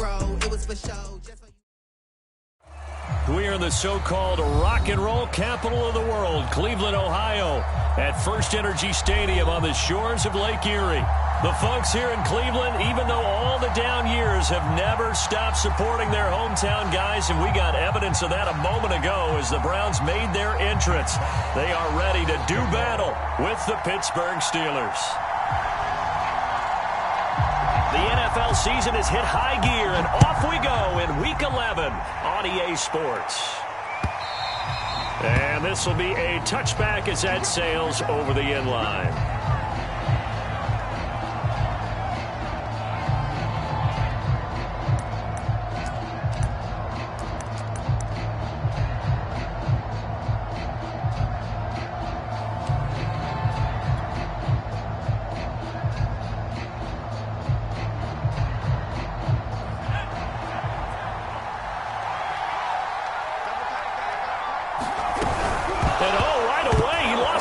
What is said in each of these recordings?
roll. It was for show. We are in the so-called rock and roll capital of the world, Cleveland, Ohio, at First Energy Stadium on the shores of Lake Erie. The folks here in Cleveland, even though all the down years, have never stopped supporting their hometown guys, and we got evidence of that a moment ago as the Browns made their entrance. They are ready to do battle with the Pittsburgh Steelers. The NFL season has hit high gear, and off we go in Week 11 on EA Sports. And this will be a touchback as that sails over the end line.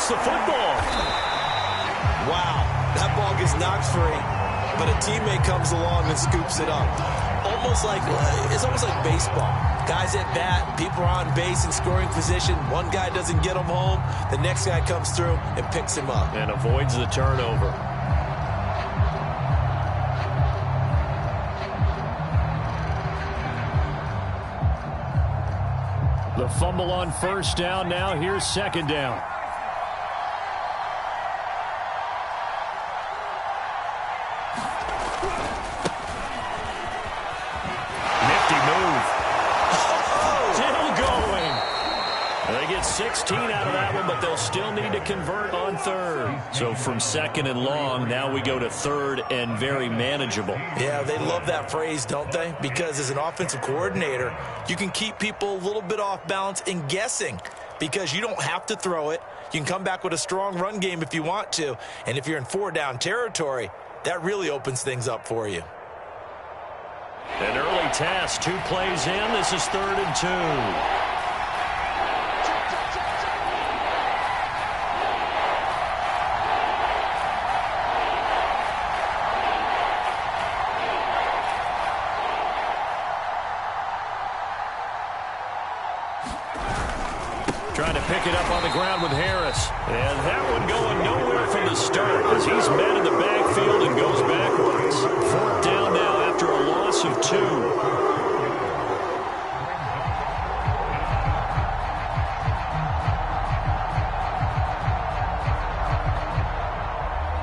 The football. Wow, that ball gets knocked free, but a teammate comes along and scoops it up. It's almost like baseball. Guys at bat, people are on base in scoring position. One guy doesn't get him home, the next guy comes through and picks him up. And avoids the turnover. The fumble on first down. Now here's second down. Nifty move. Still going. They get 16 out of that one, but they'll still need to convert on third. So from second and long, now we go to third and very manageable. Yeah, they love that phrase, don't they? Because as an offensive coordinator, you can keep people a little bit off balance and guessing because you don't have to throw it. You can come back with a strong run game if you want to. And if you're in four-down territory, that really opens things up for you. An early task, 2 plays in. This is 3rd and 2. Trying to pick it up on the ground with Harris. And that one going nowhere from the start as he's met in the backfield and goes backwards. 4th down now after a loss of 2.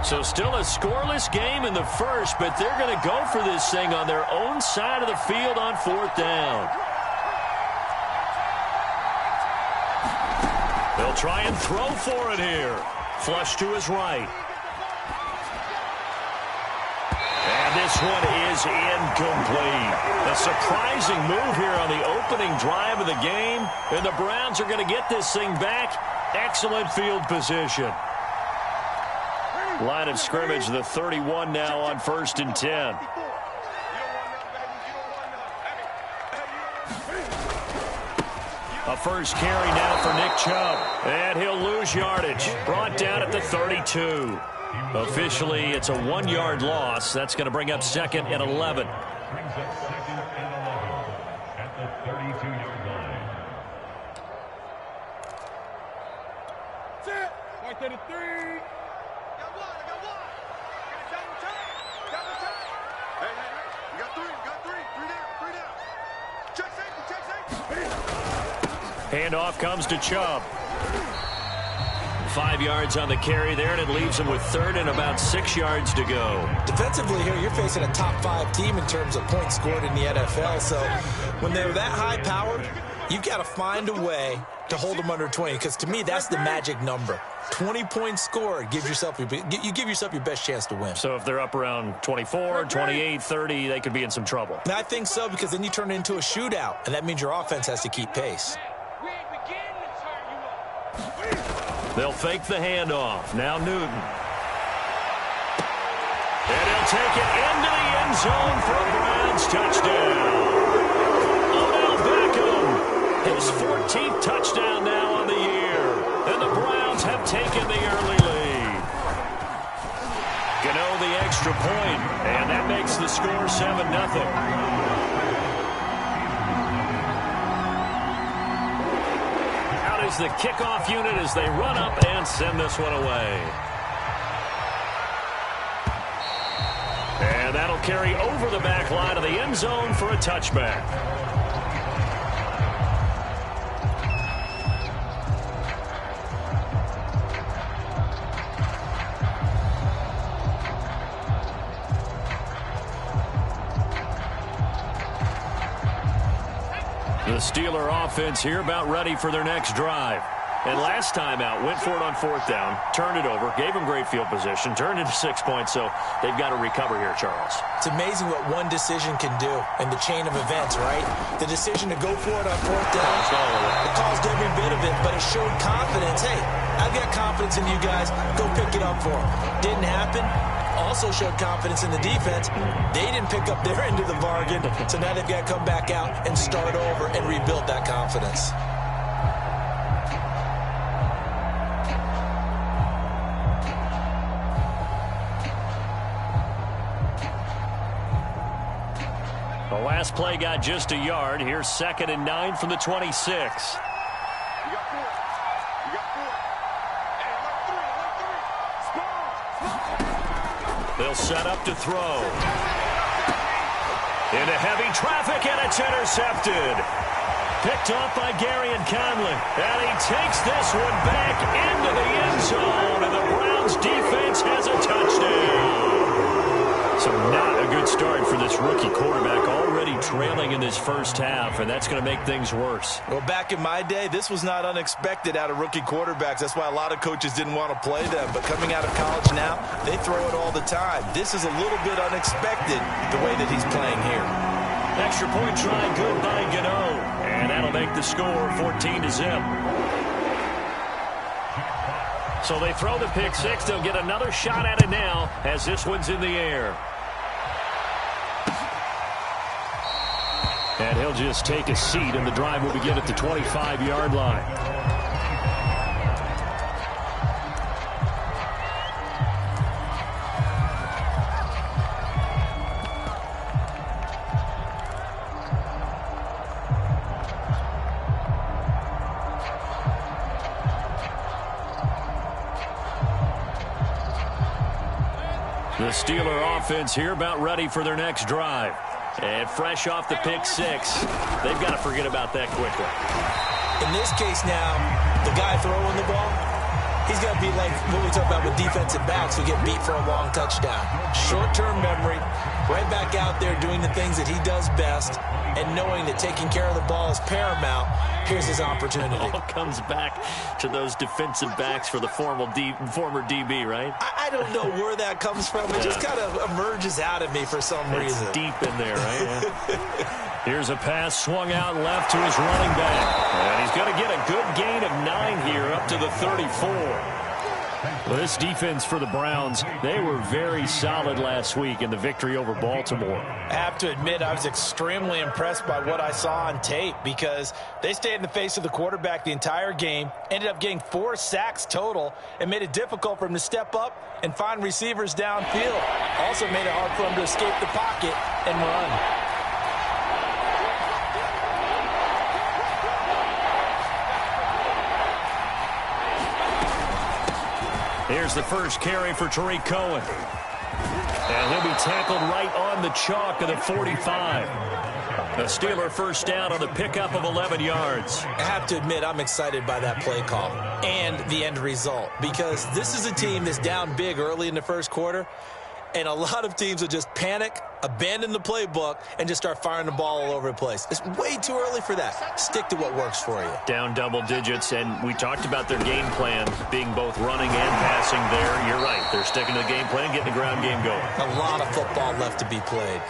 So still a scoreless game in the first, but they're going to go for this thing on their own side of the field on 4th down. They'll try and throw for it here. Flush to his right. And this one is incomplete. A surprising move here on the opening drive of the game. And the Browns are going to get this thing back. Excellent field position. Line of scrimmage, the 31 now on 1st and 10. A first carry now for Nick Chubb. And he'll lose yardage. Brought down at the 32. Officially, it's a 1-yard loss. That's going to bring up 2nd and 11. At the 32-yard line. That's it. Right there to 3. Got one. Double time. Hey. You got 3. You got 3. 3 down. Check safety. Handoff comes to Chubb. 5 yards on the carry there, and it leaves him with 3rd and about 6 yards to go. Defensively here, you're facing a top 5 team in terms of points scored in the NFL. So when they're that high-powered, you've got to find a way to hold them under 20. Because to me, that's the magic number. 20 points scored, you give yourself your best chance to win. So if they're up around 24, 28, 30, they could be in some trouble. And I think so, because then you turn it into a shootout, and that means your offense has to keep pace. They'll fake the handoff. Now Newton. And he'll take it into the end zone for a Browns touchdown. Odell Beckham, his 14th touchdown now on the year. And the Browns have taken the early lead. Gano the extra point, and that makes the score 7-0. is the kickoff unit as they run up and send this one away. And that'll carry over the back line of the end zone for a touchback. The Steeler offense here about ready for their next drive. And last time out, went for it on 4th down, turned it over, gave them great field position, turned it to 6 points, so they've got to recover here, Charles. It's amazing what one decision can do in the chain of events, right? The decision to go for it on 4th down, it caused every bit of it, but it showed confidence. Hey, I've got confidence in you guys. Go pick it up for them. Didn't happen. Also showed confidence in the defense. They didn't pick up their end of the bargain, so now they've got to come back out and start over and rebuild that confidence. The last play got just a yard. Here's 2nd and 9 from the 26. You got 4. You got 4. Hey, let 3. They'll set up to throw. Into heavy traffic, and it's intercepted. Picked off by Garyon Conley. And he takes this one back into the end zone, and the Browns defense has a touchdown. So not a good start for this rookie quarterback, already trailing in this first half, and that's going to make things worse. Well, back in my day, this was not unexpected out of rookie quarterbacks. That's why a lot of coaches didn't want to play them. But coming out of college now, they throw it all the time. This is a little bit unexpected, the way that he's playing here. Extra point try, good by Gano. And that'll make the score 14-0. So they throw the pick six. They'll get another shot at it now as this one's in the air. And he'll just take a seat, and the drive will begin at the 25-yard line. The Steeler offense here about ready for their next drive. And fresh off the pick six, they've got to forget about that quickly. In this case now, the guy throwing the ball, he's got to be like what we talk about with defensive backs who get beat for a long touchdown. Short-term memory, right back out there doing the things that he does best, and knowing that taking care of the ball is paramount. Here's his opportunity. It all comes back to those defensive backs for the former DB, right? I don't know where that comes from. It just kind of emerges out of me for some reason. It's deep in there, right? Yeah. Here's a pass swung out left to his running back. And he's going to get a good gain of 9 here up to the 34. Well, this defense for the Browns, they were very solid last week in the victory over Baltimore. I have to admit, I was extremely impressed by what I saw on tape because they stayed in the face of the quarterback the entire game, ended up getting 4 sacks total, and made it difficult for him to step up and find receivers downfield. Also made it hard for him to escape the pocket and run. Here's the first carry for Tariq Cohen. And he'll be tackled right on the chalk of the 45. A Steeler first down on the pickup of 11 yards. I have to admit, I'm excited by that play call and the end result because this is a team that's down big early in the first quarter, and a lot of teams will just panic, abandon the playbook, and just start firing the ball all over the place. It's way too early for that. Stick to what works for you. Down double digits, and we talked about their game plan being both running and passing there. You're right. They're sticking to the game plan, getting the ground game going. A lot of football left to be played.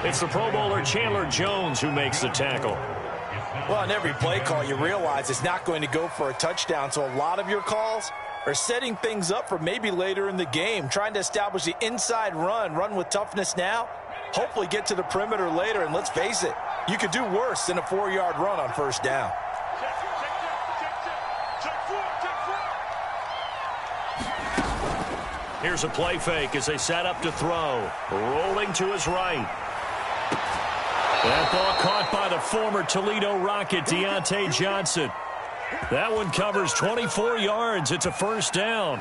It's the Pro Bowler Chandler Jones who makes the tackle. Well, on every play call, you realize it's not going to go for a touchdown, so a lot of your calls are setting things up for maybe later in the game, trying to establish the inside run with toughness now, hopefully get to the perimeter later, and let's face it, you could do worse than a 4-yard run on first down. Here's a play fake as they set up to throw. Rolling to his right. That ball caught by the former Toledo Rocket, Deontay Johnson. That one covers 24 yards. It's a first down.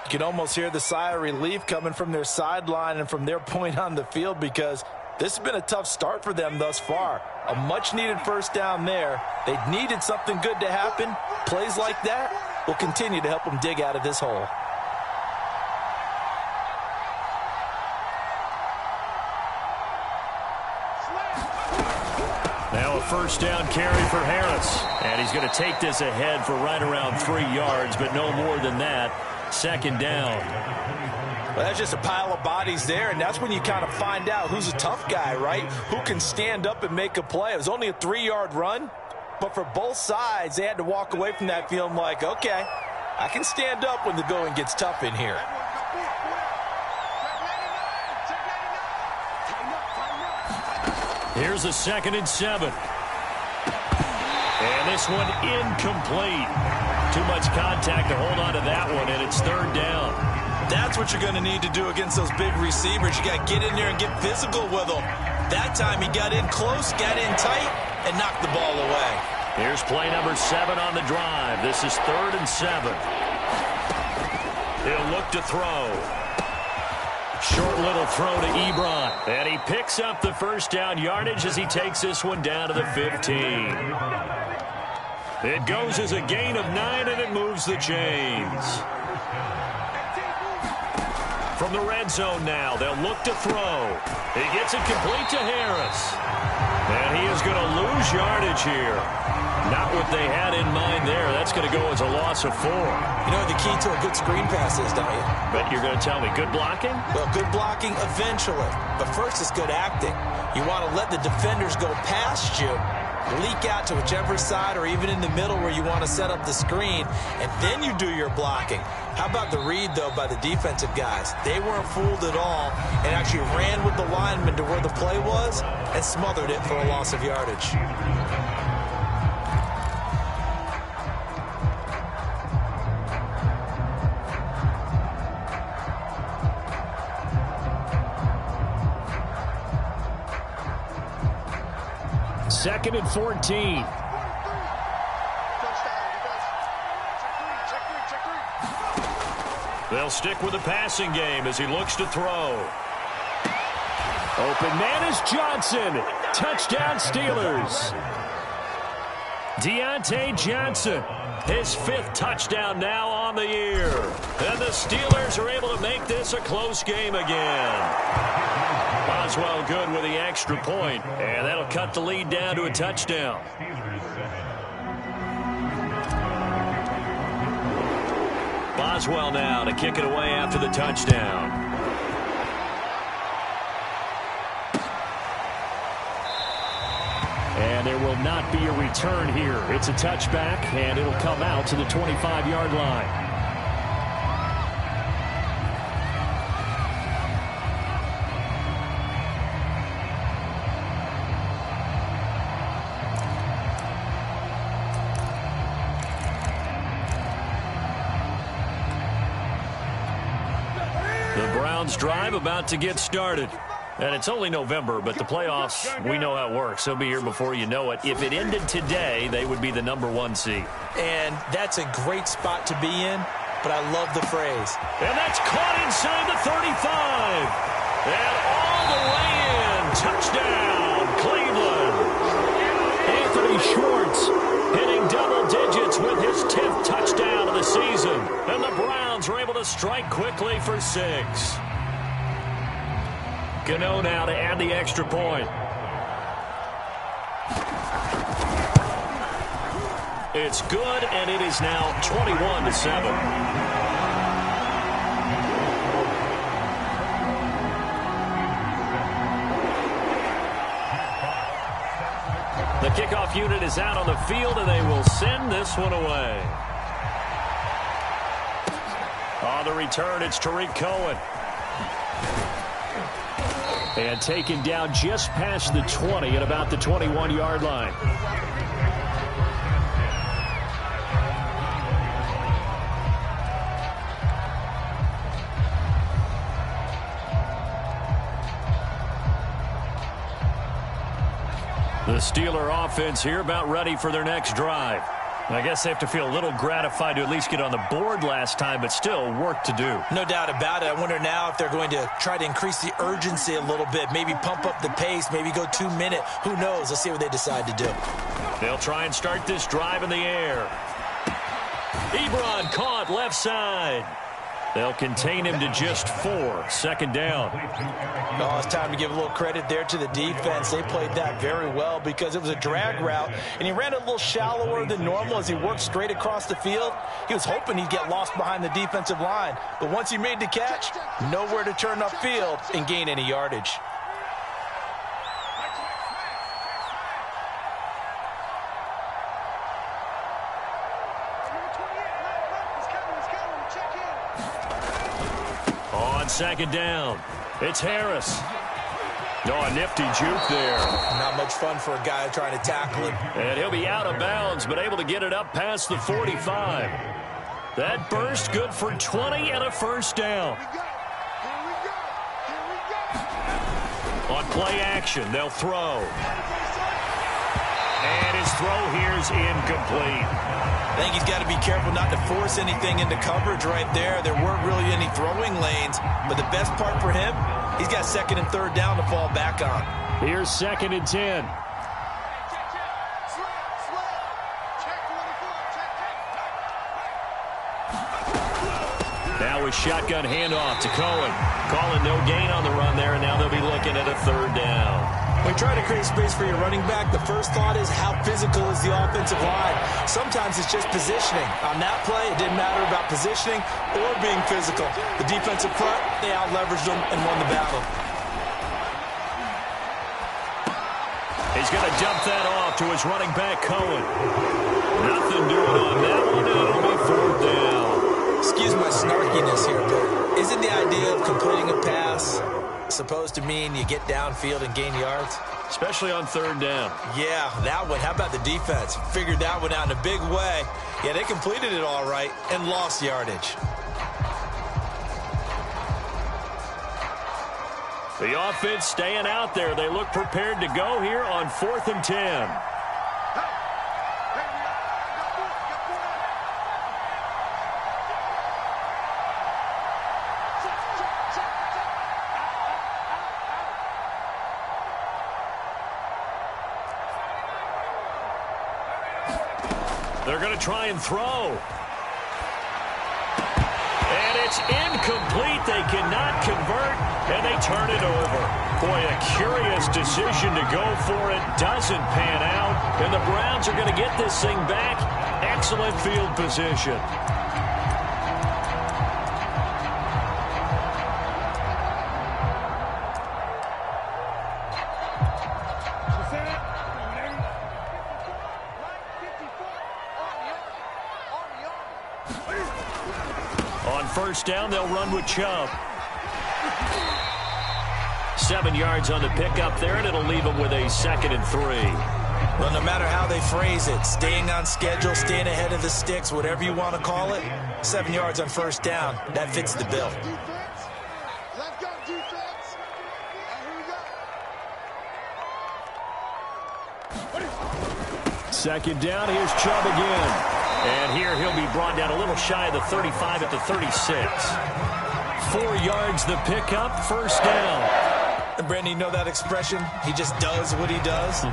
You can almost hear the sigh of relief coming from their sideline and from their point on the field, because this has been a tough start for them thus far. A much-needed first down there. They needed something good to happen. Plays like that will continue to help them dig out of this hole. Now a first down carry for Harris. And he's going to take this ahead for right around 3 yards, but no more than that. Second down. Well, that's just a pile of bodies there, and that's when you kind of find out who's a tough guy, right? Who can stand up and make a play. It was only a 3-yard run, but for both sides, they had to walk away from that feeling like, okay, I can stand up when the going gets tough in here. Here's a 2nd and 7. And this one incomplete. Too much contact to hold on to that one, and it's 3rd down. That's what you're going to need to do against those big receivers. You got to get in there and get physical with them. That time he got in close, got in tight, and knocked the ball away. Here's play number 7 on the drive. This is 3rd and 7. He'll look to throw. Short little throw to Ebron. And he picks up the first down yardage as he takes this one down to the 15. It goes as a gain of 9, and it moves the chains. From the red zone now, they'll look to throw. He gets it complete to Harris. And he is going to lose yardage here. Not what they had in mind there. That's going to go as a loss of 4. You know what the key to a good screen pass is, don't you? But you're going to tell me good blocking? Well, good blocking eventually. But first it's good acting. You want to let the defenders go past you, leak out to whichever side or even in the middle where you want to set up the screen, and then you do your blocking. How about the read, though, by the defensive guys? They weren't fooled at all and actually ran with the lineman to where the play was and smothered it for a loss of yardage. Second and 14. They'll stick with the passing game as he looks to throw. Open man is Johnson. Touchdown Steelers. Deontay Johnson, his 5th touchdown now on the year. And the Steelers are able to make this a close game again. Boswell good with the extra point, and that'll cut the lead down to a touchdown. Boswell now to kick it away after the touchdown. And there will not be a return here. It's a touchback, and it'll come out to the 25-yard line. Drive about to get started. And it's only November, but the playoffs, we know how it works. They'll be here before you know it. If it ended today, they would be the #1 seed. And that's a great spot to be in, but I love the phrase. And that's caught inside the 35. And all the way in. Touchdown, Cleveland. Anthony Schwartz hitting double digits with his 10th touchdown of the season. And the Browns are able to strike quickly for 6. Gano now to add the extra point. It's good, and it is now 21-7. The kickoff unit is out on the field, and they will send this one away. On the return, it's Tariq Cohen. And taken down just past the 20 at about the 21-yard line. The Steeler offense here about ready for their next drive. I guess they have to feel a little gratified to at least get on the board last time, but still work to do. No doubt about it. I wonder now if they're going to try to increase the urgency a little bit, maybe pump up the pace, maybe go 2 minute. Who knows? Let's see what they decide to do. They'll try and start this drive in the air. Ebron caught left side. They'll contain him to just 4. Second down. Oh, it's time to give a little credit there to the defense. They played that very well because it was a drag route, and he ran a little shallower than normal as he worked straight across the field. He was hoping he'd get lost behind the defensive line, but once he made the catch, nowhere to turn upfield and gain any yardage. On second down, it's Harris. No, a nifty juke there. Not much fun for a guy trying to tackle him. And he'll be out of bounds, but able to get it up past the 45. That burst good for 20 and a first down. On play action, they'll throw. And his throw here is incomplete. I think he's got to be careful not to force anything into coverage right there. There weren't really any throwing lanes, but the best part for him, he's got second and third down to fall back on. Here's second and 10. Now with shotgun handoff to Cohen. Calling no gain on the run there, and now they'll be looking at a third down. When you try to create space for your running back, the first thought is how physical is the offensive line. Sometimes it's just positioning. On that play, it didn't matter about positioning or being physical. The defensive front, they out-leveraged them and won the battle. He's going to dump that off to his running back, Cohen. Nothing doing on that one, and it'll be fourth down. Excuse my snarkiness here, but isn't the idea of completing a pass supposed to mean you get downfield and gain yards? Especially on third down. Yeah, that one. How about the defense? Figured that one out in a big way. Yeah, they completed it all right and lost yardage. The offense staying out there. They look prepared to go here on 4th and 10. They're going to try and throw. And it's incomplete. They cannot convert, and they turn it over. Boy, a curious decision to go for it. Doesn't pan out, and the Browns are going to get this thing back. Excellent field position. On first down, they'll run with Chubb. 7 yards on the pickup there, and it'll leave them with a 2nd and 3. Well, no matter how they phrase it, staying on schedule, staying ahead of the sticks, whatever you want to call it, 7 yards on first down, that fits the bill. Let's go, defense. Here we go. Second down, here's Chubb again. And here he'll be brought down a little shy of the 35 at the 36. 4 yards the pickup, first down. And Brandon, you know that expression? He just does what he does.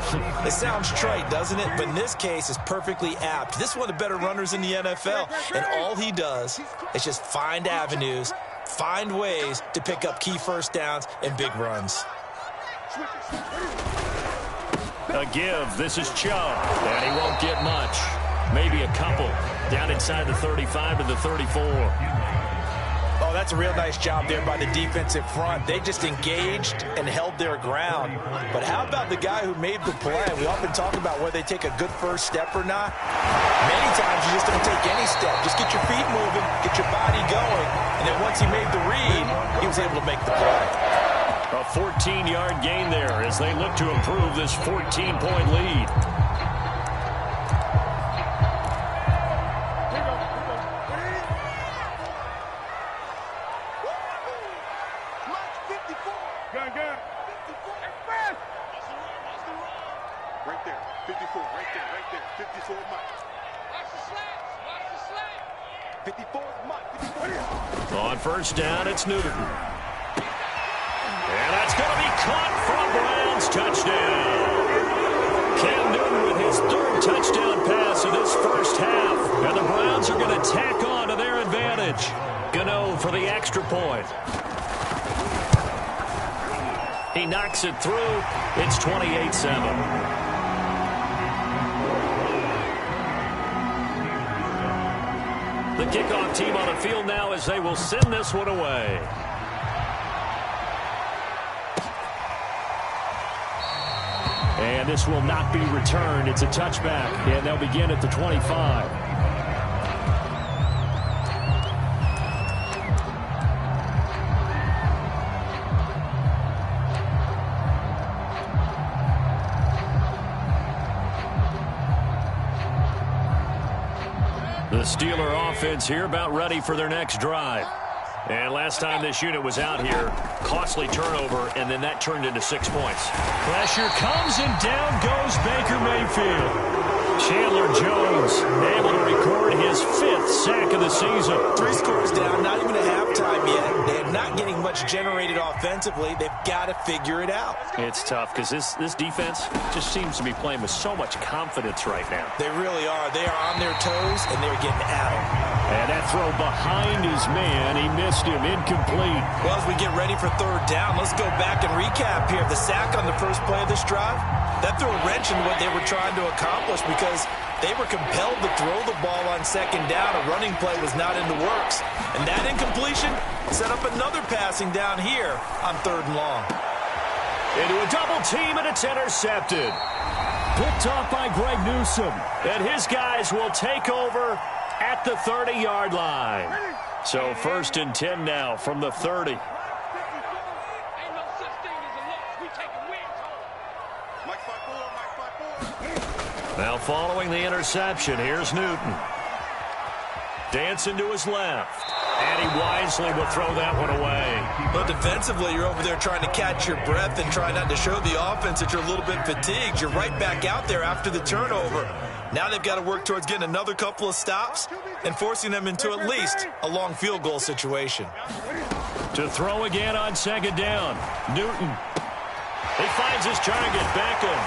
It sounds trite, doesn't it? But in this case, it's perfectly apt. This is one of the better runners in the NFL. And all he does is just find avenues, find ways to pick up key first downs and big runs. A give, this is Chubb. And he won't get much. Maybe a couple. Down inside the 35 to the 34. Oh, that's a real nice job there by the defensive front. They just engaged and held their ground. But how about the guy who made the play? We often talk about whether they take a good first step or not. Many times you just don't take any step. Just get your feet moving, get your body going. And then once he made the read, he was able to make the play. A 14-yard gain there as they look to improve this 14-point lead. 54, right there. 54 Mike. Watch the slants. Watch the slants. 54 Mike. 54. On first down, it's Newton. And that's going to be caught for a Browns touchdown. Cam Newton with his third touchdown pass of this first half. And the Browns are going to tack on to their advantage. Gano for the extra point. He knocks it through. It's 28-7. The kickoff team on the field now as they will send this one away. And this will not be returned. It's a touchback, and they'll begin at the 25. The Steeler offense here about ready for their next drive. And last time this unit was out here, costly turnover, and then that turned into 6 points. Pressure comes, and down goes Baker Mayfield. Chandler Jones able to record his 5th sack of the season. 3 scores down, not even at halftime yet. They're not getting much generated offensively. They've got to figure it out. It's tough because this defense just seems to be playing with so much confidence right now. They really are. They are on their toes, and they're getting at them. And that throw behind his man, he missed him, incomplete. Well, as we get ready for third down, let's go back and recap here. The sack on the first play of this drive, that threw a wrench in what they were trying to accomplish because they were compelled to throw the ball on second down. A running play was not in the works. And that incompletion set up another passing down here on third and long. Into a double team, and it's intercepted. Picked off by Greg Newsome. And his guys will take over at the 30-yard line. So 1st and 10 now from the 30. Ain't no such thing as a loss. We taking wins home. Mike 5-4, Mike 5-4. Now following the interception, here's Newton. Dancing to his left. And he wisely will throw that one away. But defensively, you're over there trying to catch your breath and try not to show the offense that you're a little bit fatigued. You're right back out there after the turnover. Now they've got to work towards getting another couple of stops and forcing them into at least a long field goal situation. To throw again on second down. Newton. He finds his target. Beckham.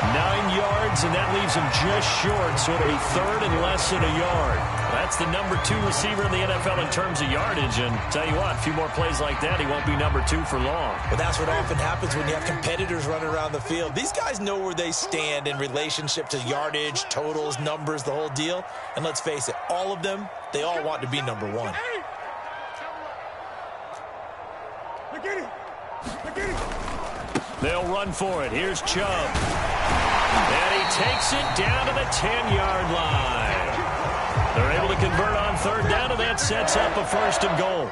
9 yards, and that leaves him just short, so it'll be third and less than a yard. That's the number 2 receiver in the NFL in terms of yardage, and tell you what, a few more plays like that, he won't be number 2 for long. But that's what often happens when you have competitors running around the field. These guys know where they stand in relationship to yardage, totals, numbers, the whole deal. And let's face it, all of them, they all want to be number 1. Look at it. Look at it. They'll run for it. Here's Chubb. And he takes it down to the 10-yard line. They're able to convert on third down, and that sets up a 1st and goal.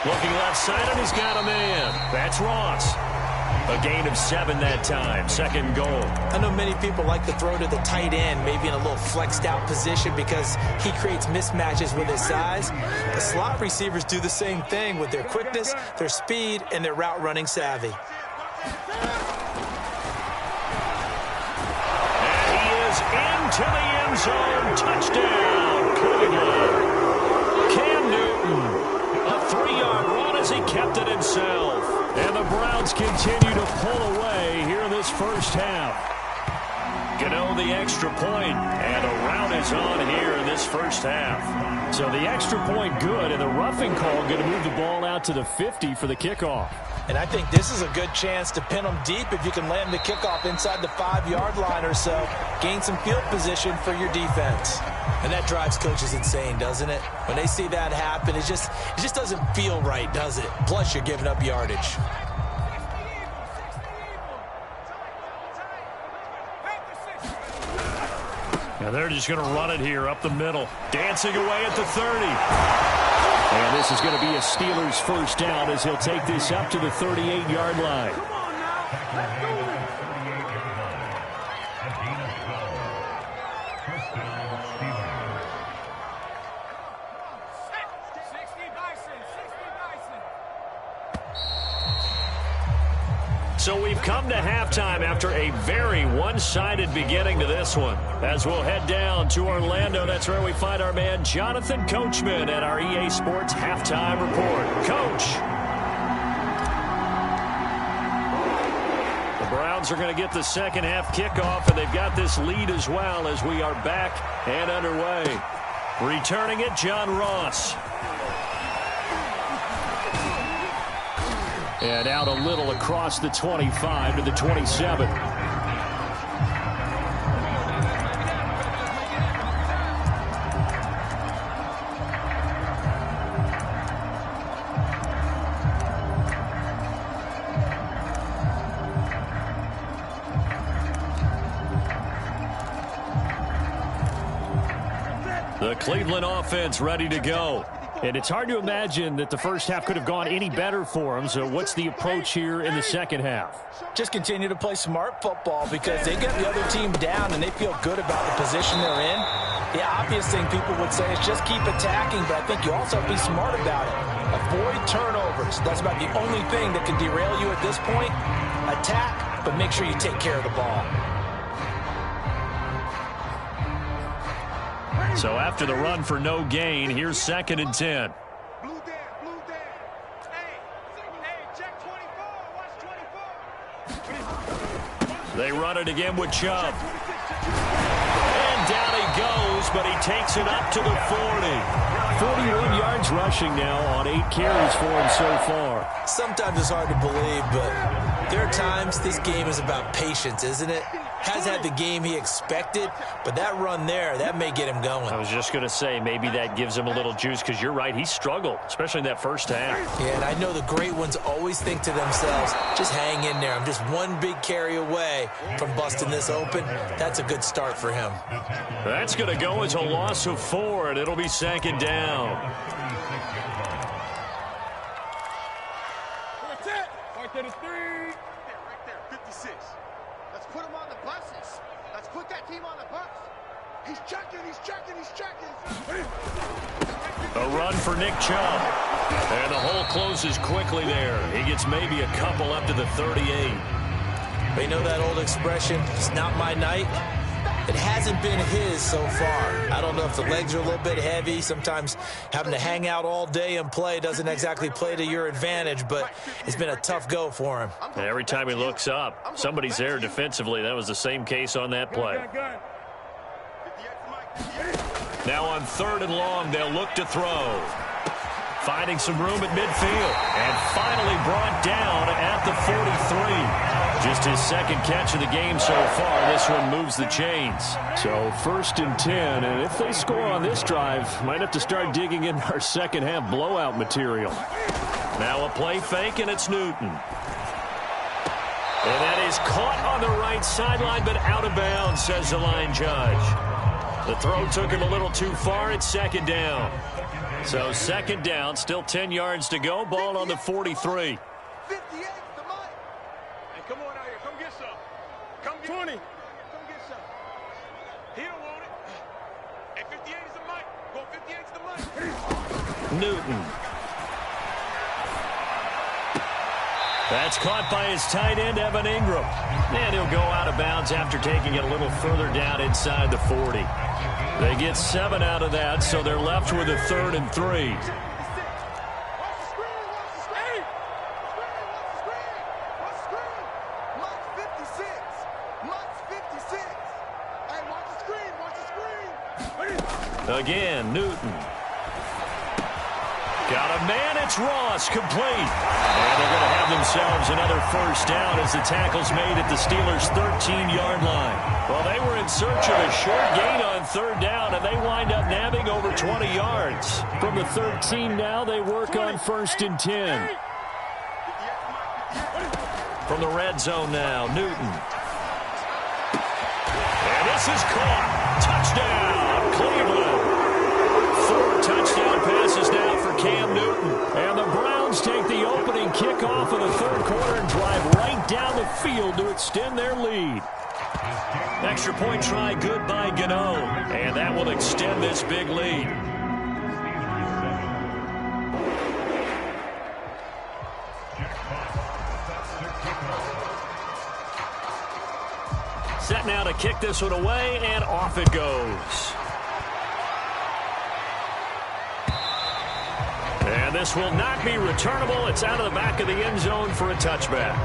Looking left side, and he's got a man. That's Ross. A gain of 7 that time. 2nd goal. I know many people like to throw to the tight end, maybe in a little flexed out position because he creates mismatches with his size. The slot receivers do the same thing with their quickness, their speed, and their route running savvy. And he is into the end zone. Touchdown, Cleveland. Cam Newton. A 3-yard run as he kept it himself. And the Browns continue to pull away here in this first half. Gano the extra point, and a rout is on here in this first half. So the extra point good, and the roughing call going to move the ball out to the 50 for the kickoff. And I think this is a good chance to pin them deep if you can land the kickoff inside the 5-yard line or so. Gain some field position for your defense. And that drives coaches insane, doesn't it? When they see that happen, it just doesn't feel right, does it? Plus, you're giving up yardage. Now they're just going to run it here up the middle. Dancing away at the 30. And this is going to be a Steelers first down as he'll take this up to the 38-yard line. Come on now. Let's do it. So we've come to halftime after a very one-sided beginning to this one. As we'll head down to Orlando, that's where we find our man Jonathan Coachman at our EA Sports Halftime Report. Coach. The Browns are going to get the second half kickoff, and they've got this lead as well as we are back and underway. Returning it, John Ross. And out a little across the 25 to the 27. The Cleveland offense ready to go. And it's hard to imagine that the first half could have gone any better for them. So what's the approach here in the second half? Just continue to play smart football because they get the other team down and they feel good about the position they're in. The obvious thing people would say is just keep attacking, but I think you also have to be smart about it. Avoid turnovers. That's about the only thing that can derail you at this point. Attack, but make sure you take care of the ball. So after the run for no gain, here's 2nd and 10. Blue down, blue down. Hey, check 24. Watch 24. They run it again with Chubb. And down he goes, but he takes it up to the 40. 41 yards rushing now on 8 carries for him so far. Sometimes it's hard to believe, but there are times this game is about patience, isn't it? Has had the game he expected, but that run there, that may get him going. I was just going to say, maybe that gives him a little juice because you're right, he struggled, especially in that first half. Yeah, and I know the great ones always think to themselves, just hang in there. I'm just one big carry away from busting this open. That's a good start for him. That's going to go as a loss of 4, and it'll be 2nd down. What's that? Right there to 3. Right there, 56. Let's put him on the buses. Let's put that team on the bus. He's checking, he's checking, he's checking. A run for Nick Chubb. And the hole closes quickly there. He gets maybe a couple up to the 38. But you know that old expression, it's not my night? It hasn't been his so far. I don't know if the legs are a little bit heavy. Sometimes having to hang out all day and play doesn't exactly play to your advantage, but it's been a tough go for him. And every time he looks up, somebody's there defensively. That was the same case on that play. Now on 3rd and long, they'll look to throw. Finding some room at midfield. And finally brought down at the 43. Just his 2nd catch of the game so far. This one moves the chains. So 1st and 10. And if they score on this drive, might have to start digging in our second half blowout material. Now a play fake, and it's Newton. And that is caught on the right sideline, but out of bounds, says the line judge. The throw took him a little too far. It's 2nd down. So 2nd down, still 10 yards to go. Ball on the 43. 58 is the mic. Hey, come on out here. Come get some. Come get 20. Come get some. He don't want it. Hey, 58 is the mic. Go 58 is the mic. Newton. That's caught by his tight end, Evan Ingram. And he'll go out of bounds after taking it a little further down inside the 40. They get 7 out of that, so they're left with a 3rd and 3. Again, Newton. Got a man, it's Ross, complete. And they're going to have themselves another 1st down as the tackle's made at the Steelers' 13-yard line. Well, they were in search of a short gain on 3rd down, and they wind up nabbing over 20 yards. From the 13 now, they work on 1st and 10. From the red zone now, Newton. And this is caught. Touchdown, Cleveland. 4 touchdown passes now for Cam Newton. And the Browns take the opening kickoff of the 3rd quarter and drive right down the field to extend their lead. Extra point try good by Gano. And that will extend this big lead. kick this one away, and off it goes. And this will not be returnable. It's out of the back of the end zone for a touchback.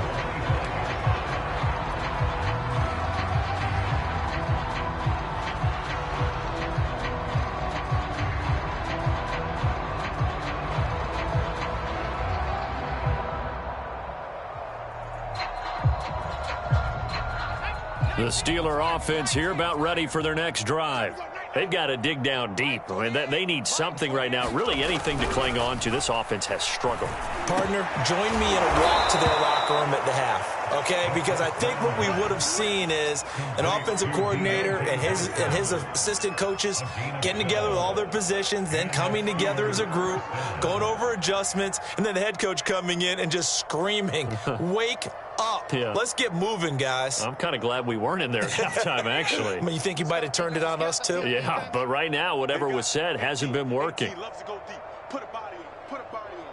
The Steeler offense here about ready for their next drive. They've got to dig down deep. I mean, they need something right now, really anything to cling on to. This offense has struggled. Partner, join me in a walk to their locker room at the half, okay? Because I think what we would have seen is an offensive coordinator and his assistant coaches getting together with all their positions, then coming together as a group, going over adjustments, and then the head coach coming in and just screaming, wake up. Yeah. Let's get moving, guys. I'm kind of glad we weren't in there at halftime, actually. I mean, you think he might have turned it on us, too? Yeah, but right now, whatever was said hasn't been working. He loves to go deep. Put a body in. Put a body in.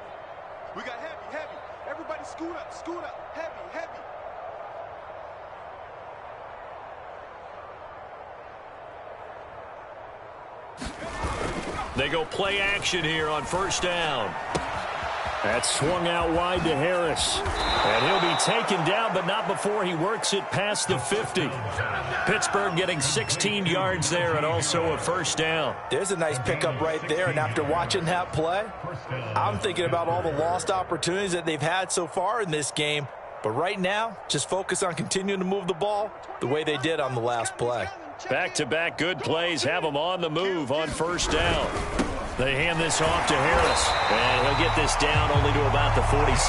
We got heavy. Everybody scoot up. Heavy. They go play action here on first down. That's swung out wide to Harris. And he'll be taken down, but not before he works it past the 50. Pittsburgh getting 16 yards there and also a first down. There's a nice pickup right there, and after watching that play, I'm thinking about all the lost opportunities that they've had so far in this game. But right now, just focus on continuing to move the ball the way they did on the last play. Back-to-back good plays have them on the move on first down. They hand this off to Harris, and he'll get this down only to about the 46.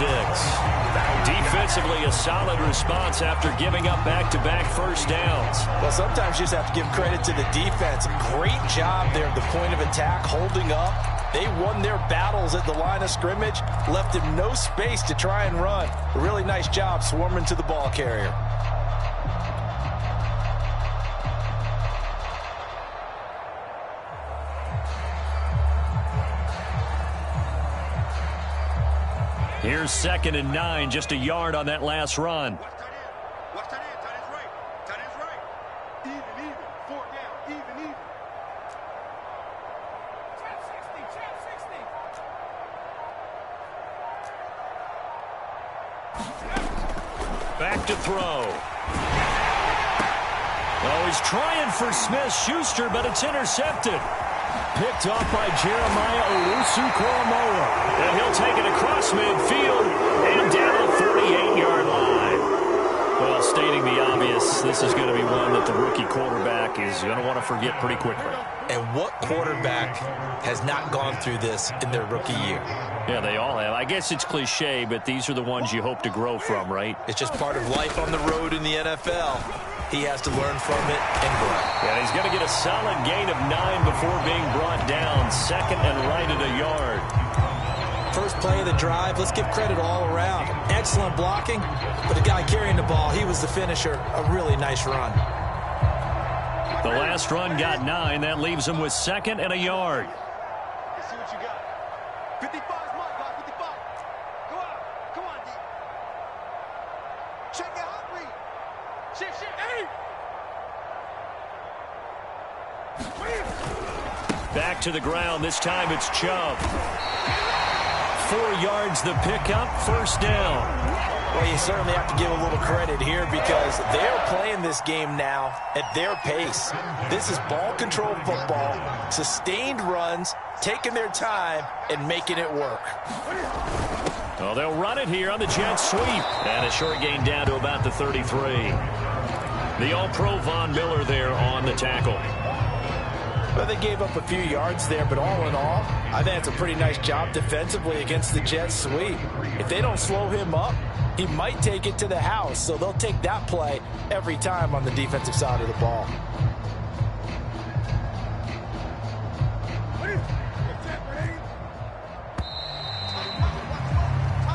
Defensively, a solid response after giving up back-to-back first downs. Well, sometimes you just have to give credit to the defense. Great job there at the point of attack, holding up. They won their battles at the line of scrimmage, left him no space to try and run. A really nice job swarming to the ball carrier. Here's 2nd and 9, just a yard on that last run. Watch tight end. Tight end's right. Even. 4 down. Even. Back to throw. Oh, he's trying for Smith-Schuster, but it's intercepted. Picked off by Jeremiah Owusu-Koramoah. And he'll take it across midfield and down the 38-yard line. Well, stating the obvious, this is going to be one that the rookie quarterback is going to want to forget pretty quickly. And what quarterback has not gone through this in their rookie year? Yeah, they all have. I guess it's cliche, but these are the ones you hope to grow from, right? It's just part of life on the road in the NFL. He has to learn from it and grow. Yeah, he's going to get a solid gain of 9 before being brought down. 2nd and right at a yard. First play of the drive, let's give credit all around. Excellent blocking, but the guy carrying the ball, he was the finisher. A really nice run. The last run got 9. That leaves him with 2nd and a yard. Let's see what you got. 55 is mine, guys. 55. Go out. Come on, D. Check it out, read. Shift. Hey! Back to the ground. This time it's Chubb. 4 yards the pickup. First down. Well, you certainly have to give a little credit here because they're playing this game now at their pace. This is ball control football, sustained runs, taking their time, and making it work. Well, they'll run it here on the jet sweep. And a short gain down to about the 33. The All-Pro Von Miller there on the tackle. Well, they gave up a few yards there, but all in all, I think it's a pretty nice job defensively against the jet sweep. If they don't slow him up, he might take it to the house, so they'll take that play every time on the defensive side of the ball.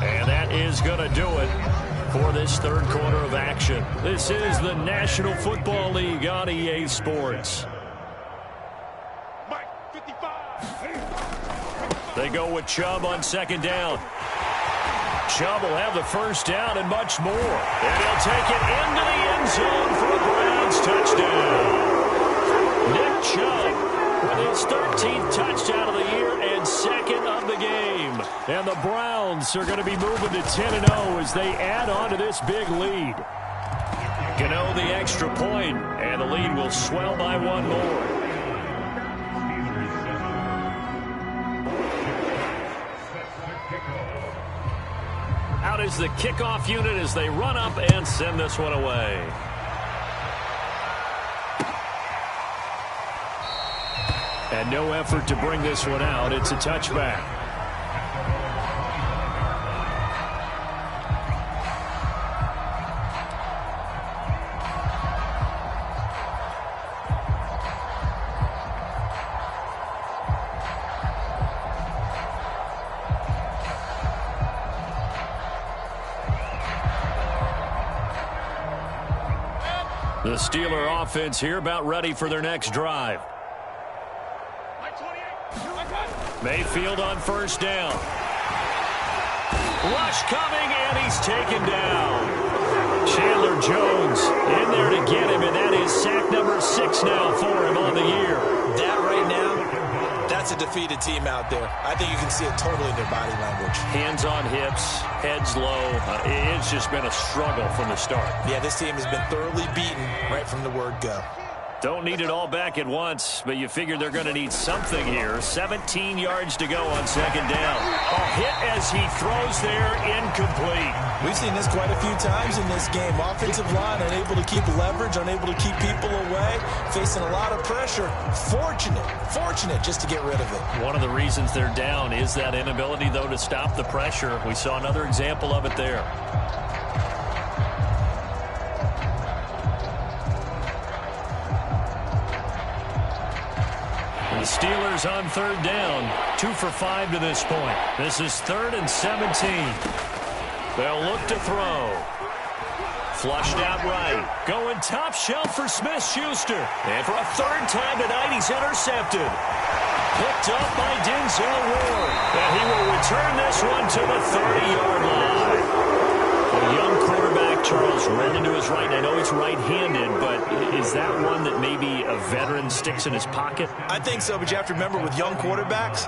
And that is going to do it for this third quarter of action. This is the National Football League on EA Sports. They go with Chubb on 2nd down. Chubb will have the first down and much more. And he'll take it into the end zone for a grab Jones touchdown. Nick Chubb with his 13th touchdown of the year and second of the game. And the Browns are going to be moving to 10-0 as they add on to this big lead. Gano the extra point, and the lead will swell by one more. Out is the kickoff unit as they run up and send this one away. And no effort to bring this one out. It's a touchback. The Steeler offense here about ready for their next drive. Mayfield on first down. Rush coming, and he's taken down. Chandler Jones in there to get him, and that is sack number 6 now for him on the year. That right now, that's a defeated team out there. I think you can see it totally in their body language. Hands on hips, heads low. It's just been a struggle from the start. Yeah, this team has been thoroughly beaten right from the word go. Don't need it all back at once, but you figure they're going to need something here. 17 yards to go on second down. A hit as he throws there, incomplete. We've seen this quite a few times in this game. Offensive line unable to keep leverage, unable to keep people away, facing a lot of pressure. Fortunate just to get rid of it. One of the reasons they're down is that inability, though, to stop the pressure. We saw another example of it there. The Steelers on third down, 2 for 5 to this point. This is 3rd and 17. They'll look to throw. Flushed out right. Going top shelf for Smith-Schuster. And for a third time tonight, he's intercepted. Picked up by Denzel Ward. And he will return this one to the 30-yard line. A young quarterback, Charles, running to his right. I know he's right-handed, but is that one that maybe a veteran sticks in his pocket? I think so, but you have to remember with young quarterbacks,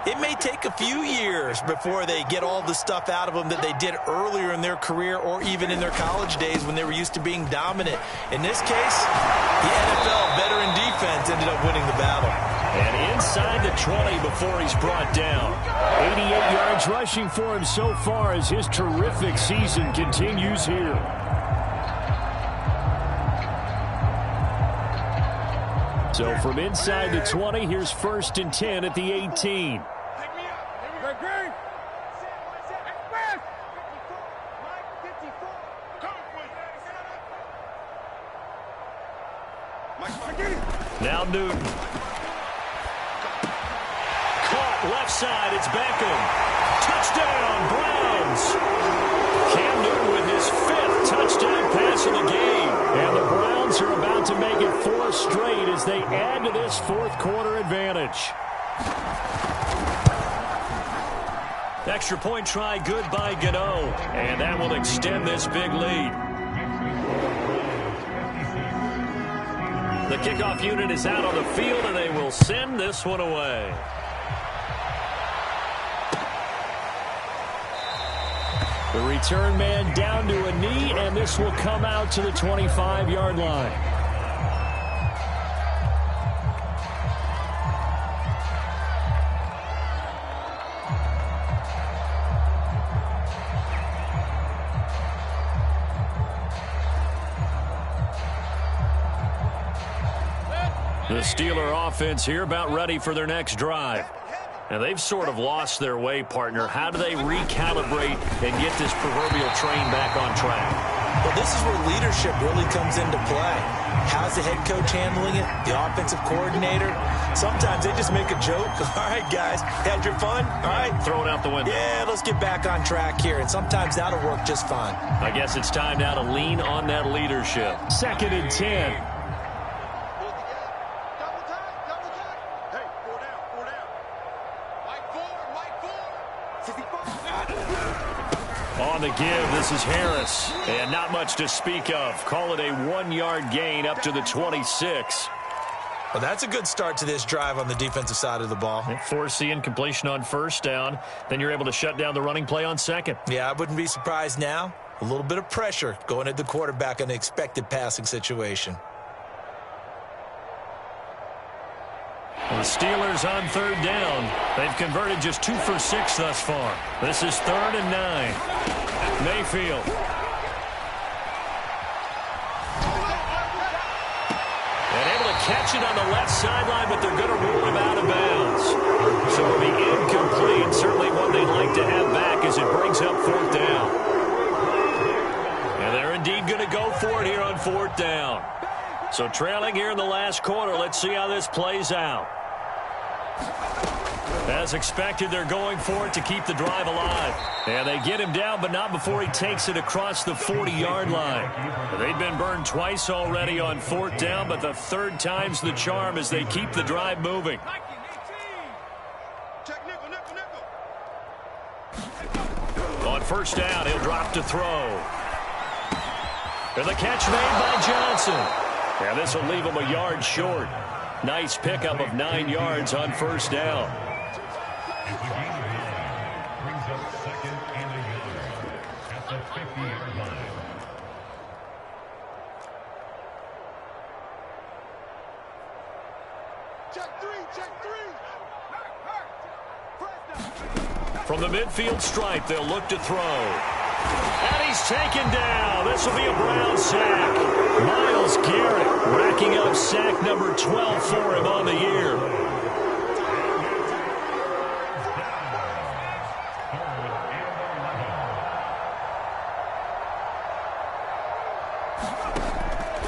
it may take a few years before they get all the stuff out of them that they did earlier in their career or even in their college days when they were used to being dominant. In this case, the NFL veteran defense ended up winning the battle. And inside the 20 before he's brought down. 88 yards rushing for him so far as his terrific season continues here. So from inside the 20, here's 1st and 10 at the 18. Now Newton. Caught left side. It's Beckham. Touchdown, Browns. Cam Newton with his 5th touchdown pass of the game. And the Browns are about to make it 4 straight as they add to this 4th quarter advantage. Extra point try good by Gano. And that will extend this big lead. The kickoff unit is out on the field, and they will send this one away. The return man down to a knee, and this will come out to the 25-yard line. The Steeler offense here about ready for their next drive. And they've sort of lost their way, partner. How do they recalibrate and get this proverbial train back on track? Well, this is where leadership really comes into play. How's the head coach handling it? The offensive coordinator? Sometimes they just make a joke. All right, guys, had your fun? All right. Throw it out the window. Yeah, let's get back on track here. And sometimes that'll work just fine. I guess it's time now to lean on that leadership. 2nd and 10. On the give, this is Harris. And not much to speak of. Call it a 1-yard gain up to the 26. Well, that's a good start to this drive on the defensive side of the ball. Force the incompletion on first down. Then you're able to shut down the running play on second. Yeah, I wouldn't be surprised now. A little bit of pressure going at the quarterback in the expected passing situation. The Steelers on third down. They've converted just 2 for 6 thus far. This is 3rd and 9. Mayfield. And able to catch it on the left sideline, but they're going to rule him out of bounds. So it'll be incomplete. Certainly one they'd like to have back as it brings up 4th down. And they're indeed going to go for it here on 4th down. So trailing here in the last quarter. Let's see how this plays out. As expected, they're going for it to keep the drive alive. And they get him down, but not before he takes it across the 40-yard line. They've been burned twice already on 4th down, but the 3rd time's the charm as they keep the drive moving. On 1st down, he'll drop to throw. And the catch made by Johnson. And this will leave him a yard short. Nice pickup of 9 yards on 1st down. Brings up 2nd and 11 at the 50-yard line. Check 3, check 3. From the midfield stripe, they'll look to throw. And he's taken down. This will be a Brown sack. Myles Garrett racking up sack number 12 for him on the year.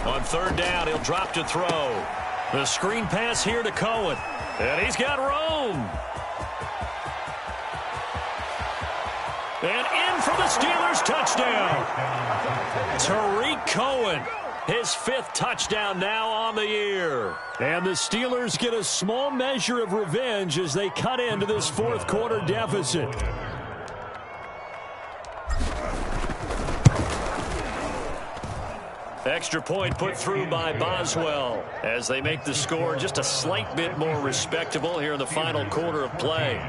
On 3rd down, he'll drop to throw. The screen pass here to Cohen. And he's got room. And in for the Steelers touchdown. Tariq Cohen, his 5th touchdown now on the year. And the Steelers get a small measure of revenge as they cut into this 4th quarter deficit. Extra point put through by Boswell as they make the score just a slight bit more respectable here in the final quarter of play.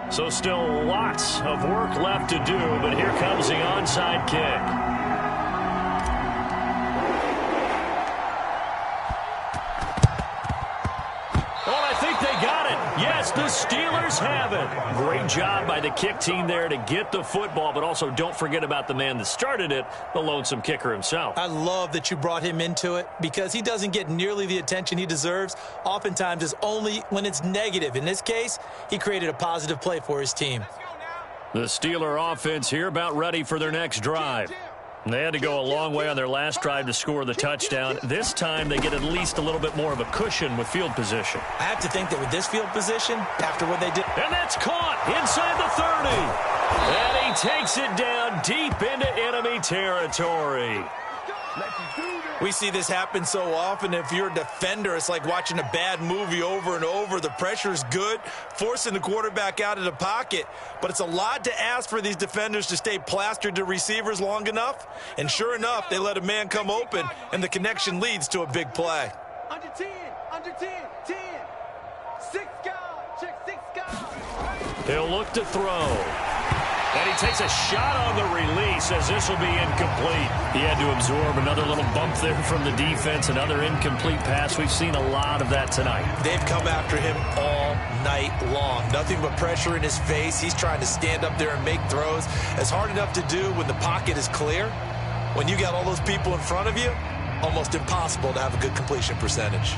So still lots of work left to do, but here comes the onside kick. Oh, I think they got it. Yes, the Steelers have it. Great job by the kick team there to get the football, but also don't forget about the man that started it, the lonesome kicker himself. I love that you brought him into it because he doesn't get nearly the attention he deserves. Oftentimes it's only when it's negative. In this case, he created a positive play for his team. The Steeler offense here about ready for their next drive. They had to go a long way on their last drive to score the touchdown. This time they get at least a little bit more of a cushion with field position. I have to think that with this field position, after what they did. And that's caught inside the 30. And he takes it down deep into enemy territory. We see this happen so often. If you're a defender, it's like watching a bad movie over and over. The pressure is good, forcing the quarterback out of the pocket. But it's a lot to ask for these defenders to stay plastered to receivers long enough. And sure enough, they let a man come open, and the connection leads to a big play. Under 10, 10. 6 guys, check 6 guys. He'll look to throw. And he takes a shot on the release as this will be incomplete. He had to absorb another little bump there from the defense, another incomplete pass. We've seen a lot of that tonight. They've come after him all night long. Nothing but pressure in his face. He's trying to stand up there and make throws. It's hard enough to do when the pocket is clear. When you got all those people in front of you, almost impossible to have a good completion percentage.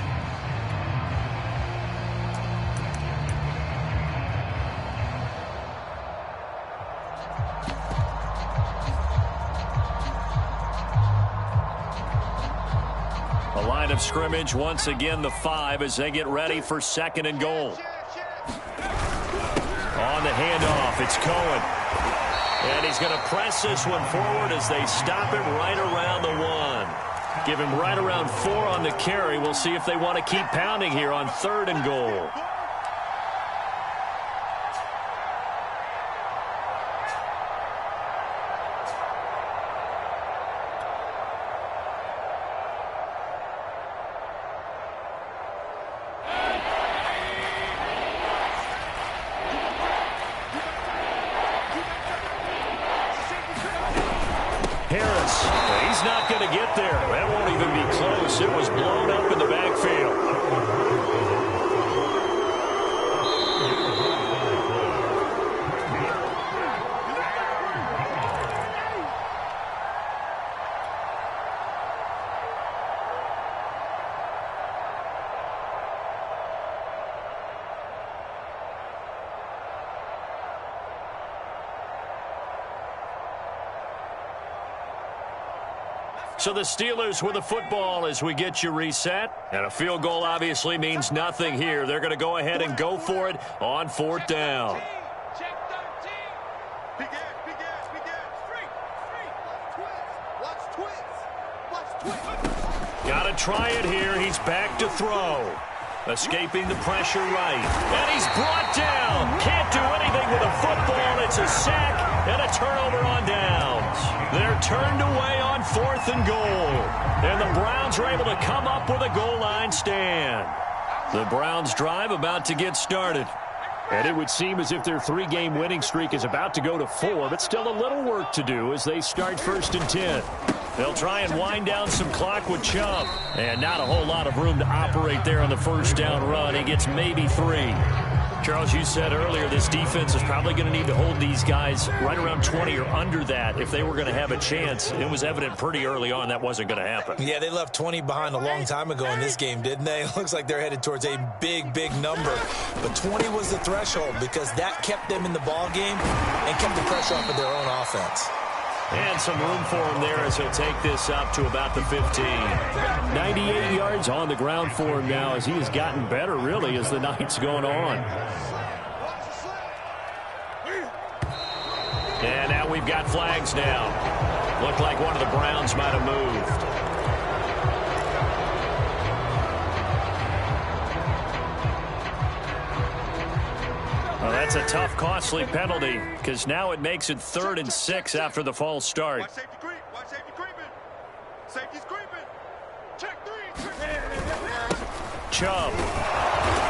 Line of scrimmage once again the 5 as they get ready for 2nd and goal. On the handoff, it's Cohen. And he's going to press this one forward as they stop him right around the 1. Give him right around 4 on the carry. We'll see if they want to keep pounding here on 3rd and goal. Harris, he's not going to get there. That won't even be close. It was blown up in the backfield. So the Steelers with the football as we get you reset. And a field goal obviously means nothing here. They're going to go ahead and go for it on 4th down. Check 13. Big ass. Straight. Watch twist. Got to try it here. He's back to throw. Escaping the pressure right. And he's brought down. Can't do anything with a football. It's a sack and a turnover on downs. They're turned away on 4th and goal. And the Browns are able to come up with a goal line stand. The Browns drive about to get started. And it would seem as if their 3-game winning streak is about to go to 4, but still a little work to do as they start 1st and 10. They'll try and wind down some clock with Chubb. And not a whole lot of room to operate there on the 1st down run. He gets maybe 3. Charles, you said earlier this defense is probably going to need to hold these guys right around 20 or under that if they were going to have a chance. It was evident pretty early on that wasn't going to happen. Yeah, they left 20 behind a long time ago in this game, didn't they? It looks like they're headed towards a big number. But 20 was the threshold because that kept them in the ball game and kept the pressure off of their own offense. And some room for him there as he'll take this up to about the 15. 98 yards on the ground for him now as he has gotten better, really, as the night's going on. And now we've got flags now. Looked like one of the Browns might have moved. Well, that's a tough, costly penalty because now it makes it 3rd and 6 after the false start. Watch safety creeping. Safety's creeping. Check 3. Chubb.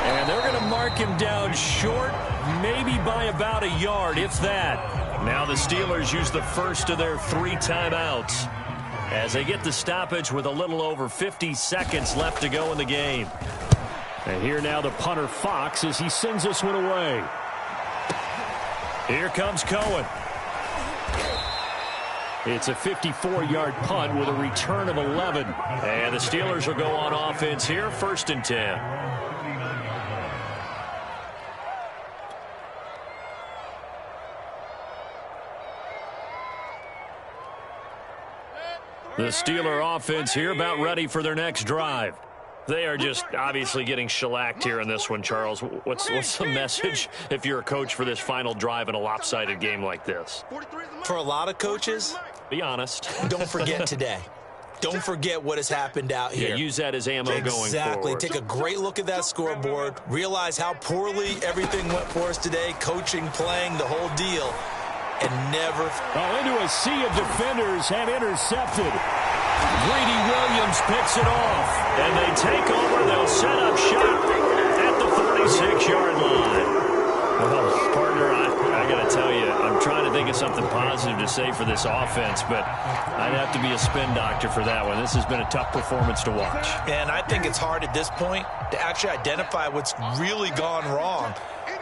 And they're going to mark him down short, maybe by about a yard, if that. Now the Steelers use the first of their 3 timeouts as they get the stoppage with a little over 50 seconds left to go in the game. And here now the punter Fox as he sends this one away. Here comes Cohen. It's a 54-yard punt with a return of 11. And the Steelers will go on offense here, 1st and 10. The Steeler offense here about ready for their next drive. They are just obviously getting shellacked here in this one, Charles. What's the message if you're a coach for this final drive in a lopsided game like this? For a lot of coaches, be honest. Don't forget today. Don't forget what has happened out here. Yeah, use that as ammo going forward. Exactly. Take a great look at that scoreboard. Realize how poorly everything went for us today. Coaching, playing, the whole deal. And never... into a sea of defenders and intercepted. Greedy Williams picks it off. And they take over. They'll set up shop at the 46-yard line. Well, partner, I got to tell you, I'm trying to think of something positive to say for this offense, but I'd have to be a spin doctor for that one. This has been a tough performance to watch. And I think it's hard at this point to actually identify what's really gone wrong.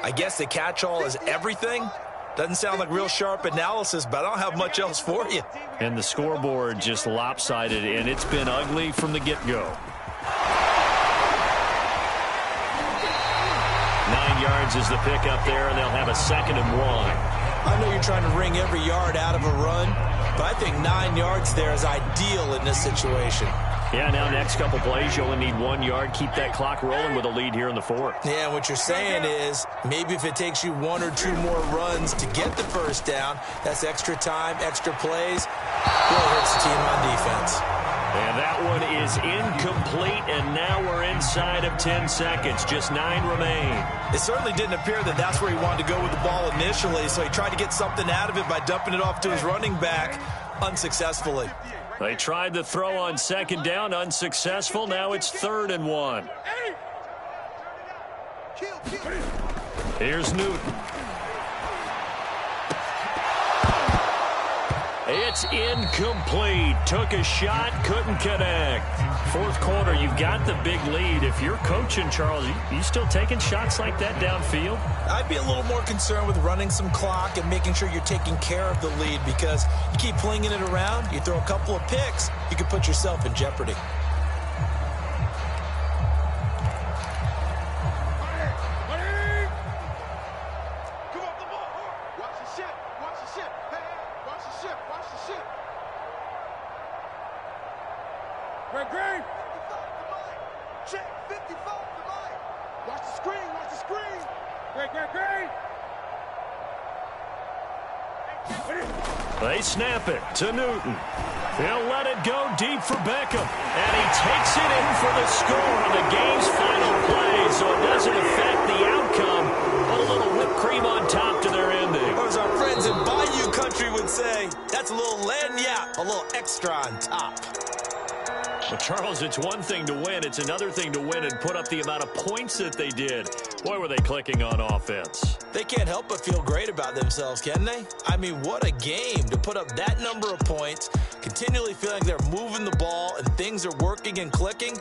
I guess the catch-all is everything. Doesn't sound like real sharp analysis, but I don't have much else for you. And the scoreboard just lopsided, and it's been ugly from the get-go. 9 yards is the pickup there, and they'll have a 2nd and 1. I know you're trying to wring every yard out of a run, but I think 9 yards there is ideal in this situation. Yeah, now next couple plays, you only need 1 yard. Keep that clock rolling with a lead here in the 4th. Yeah, what you're saying is maybe if it takes you 1 or 2 more runs to get the 1st down, that's extra time, extra plays, really hurts the team on defense. And that one is incomplete, and now we're inside of 10 seconds. Just 9 remain. It certainly didn't appear that that's where he wanted to go with the ball initially, so he tried to get something out of it by dumping it off to his running back unsuccessfulely. They tried the throw on 2nd down, unsuccessful. Now it's 3rd and 1. Here's Newton. It's It's incomplete. Took a shot, couldn't connect. Fourth quarter, you've got the big lead. If you're coaching, Charles, you still taking shots like that downfield? I'd be a little more concerned with running some clock and making sure you're taking care of the lead, because you keep flinging it around, you throw a couple of picks, you could put yourself in jeopardy. Green. Check 55 to Mike. Watch the screen. Watch the screen. Green. They snap it to Newton. He'll let it go deep for Beckham. And he takes it in for the score on the game's final play. So it doesn't affect the outcome, but a little whipped cream on top to their ending. Or as our friends in Bayou Country would say, that's a little lagniappe, a little extra on top. Well, Charles, it's one thing to win. It's another thing to win and put up the amount of points that they did. Boy, were they clicking on offense. They can't help but feel great about themselves, can they? I mean, what a game to put up that number of points, continually feeling they're moving the ball and things are working and clicking.